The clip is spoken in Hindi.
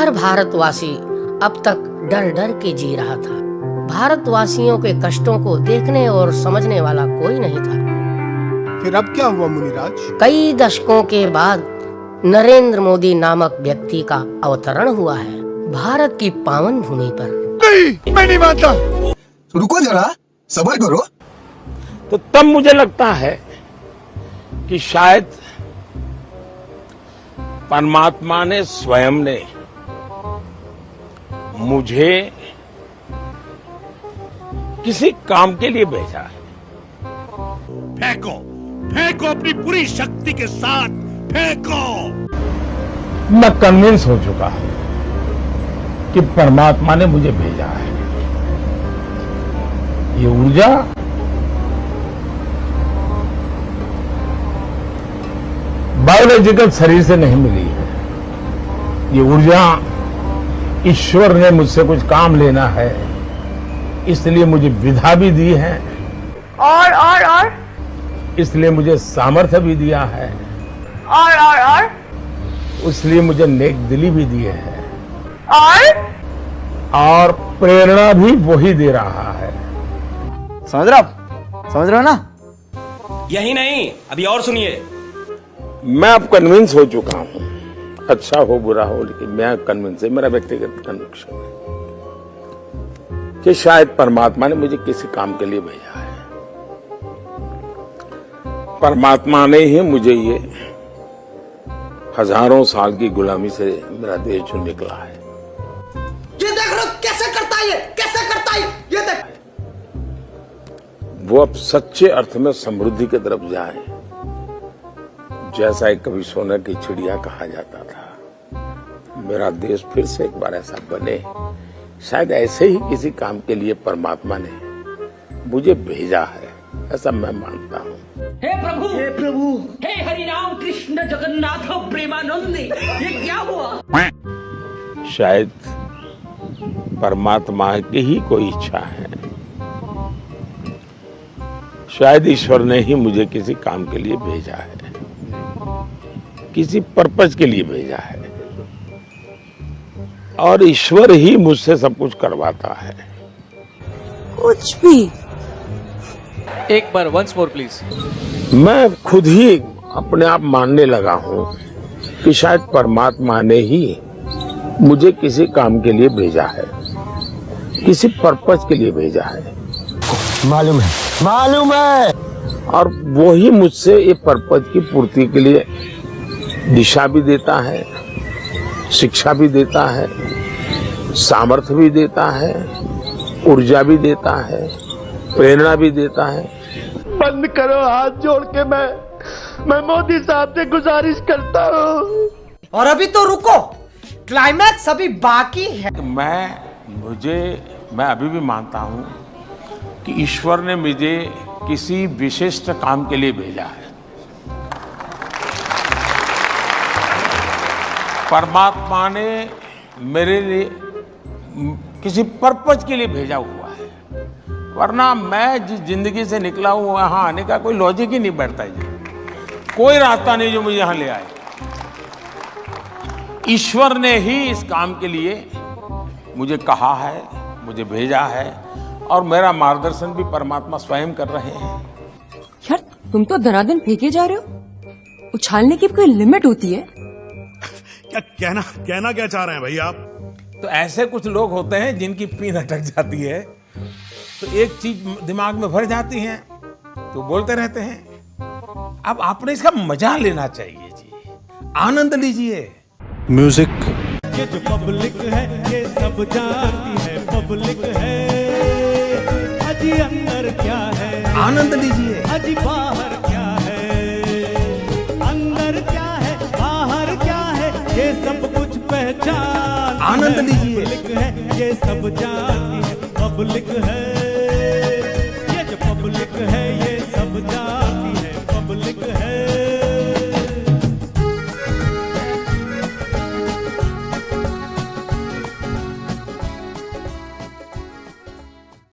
हर भारतवासी अब तक डर डर के जी रहा था। भारतवासियों के कष्टों को देखने और समझने वाला कोई नहीं था। फिर अब क्या हुआ मुनिराज? कई दशकों के बाद नरेंद्र मोदी नामक व्यक्ति का अवतरण हुआ है भारत की पावन भूमि पर। नहीं, मैं नहीं मानता। रुको जरा, सब्र करो। तो तब मुझे लगता है कि शायद परमात्मा ने स्वयं ने मुझे किसी काम के लिए भेजा है। फेंको, फेंको अपनी पूरी शक्ति के साथ फेंको। मैं कन्विंस हो चुका हूं कि परमात्मा ने मुझे भेजा है। ये ऊर्जा बायोलॉजिकल शरीर से नहीं मिली है। ये ऊर्जा ईश्वर ने मुझसे कुछ काम लेना है, इसलिए मुझे विधा भी दी है और इसलिए मुझे सामर्थ्य भी दिया है और इसलिए मुझे नेक दिली भी दी है और प्रेरणा भी वही दे रहा है। समझ रहे हो ना? यही नहीं, अभी और सुनिए। मैं अब कन्विंस हो चुका हूं, अच्छा हो बुरा हो, लेकिन मैं कन्विंस है, मेरा व्यक्तिगत कन्विक्शन है कि शायद परमात्मा ने मुझे किसी काम के लिए भेजा है। परमात्मा ने ही मुझे ये हजारों साल की गुलामी से मेरा देश चुन निकला है। ये देख रहे हो कैसे करता है, कैसे करता है, ये देख। वो अब सच्चे अर्थ में समृद्धि की तरफ जाए, जैसा एक कभी सोने की चिड़िया कहा जाता था। मेरा देश फिर से एक बार ऐसा बने, शायद ऐसे ही किसी काम के लिए परमात्मा ने मुझे भेजा है, ऐसा मैं मानता हूँ। हे प्रभु, हे प्रभु, हे हरि राम कृष्ण जगन्नाथ प्रेमानंद, ये क्या हुआ? शायद परमात्मा की ही कोई इच्छा है, शायद ईश्वर ने ही मुझे किसी काम के लिए भेजा है, किसी पर्पज के लिए भेजा है, और ईश्वर ही मुझसे सब कुछ करवाता है। कुछ भी। एक बार वंस मोर प्लीज। मैं खुद ही अपने आप मानने लगा हूं कि शायद परमात्मा ने ही मुझे किसी काम के लिए भेजा है, किसी पर्पज के लिए भेजा है। मालूम है। और वो ही मुझसे ये पर्पज की पूर्ति के लिए दिशा भी देता है, शिक्षा भी देता है, सामर्थ्य भी देता है, ऊर्जा भी देता है, प्रेरणा भी देता है। बंद करो हाथ जोड़ के, मैं मोदी साहब से गुजारिश करता हूँ। और अभी तो रुको, क्लाइमैक्स अभी बाकी है। मैं अभी भी मानता हूं कि ईश्वर ने मुझे किसी विशिष्ट काम के लिए भेजा है। परमात्मा ने मेरे लिए किसी पर्पज के लिए भेजा हुआ है, वरना मैं जिस जिंदगी से निकला हूं वहां आने का कोई लॉजिक ही नहीं बैठता है। कोई रास्ता नहीं जो मुझे यहां ले आए। ईश्वर ने ही इस काम के लिए मुझे कहा है, मुझे भेजा है, और मेरा मार्गदर्शन भी परमात्मा स्वयं कर रहे हैं। यार तुम तो धनाधन फेंके जा रहे हो, उछालने की कोई लिमिट होती है? क्या कहना क्या चाह रहे हैं भाई आप? तो ऐसे कुछ लोग होते हैं जिनकी पीन अटक जाती है, तो एक चीज दिमाग में भर जाती है तो बोलते रहते हैं। अब आपने इसका मजा लेना चाहिए जी, आनंद लीजिए। म्यूजिक। ये जो पब्लिक है ये सब जानती है, पब्लिक है। अजी अंदर क्या है, आनंद लीजिए। अजी बाहर क्या है, अंदर क्या है, बाहर क्या है, ये सब कुछ पहचान। आनंद लीजिए। पब्लिक है ये सब जानती है, पब्लिक है।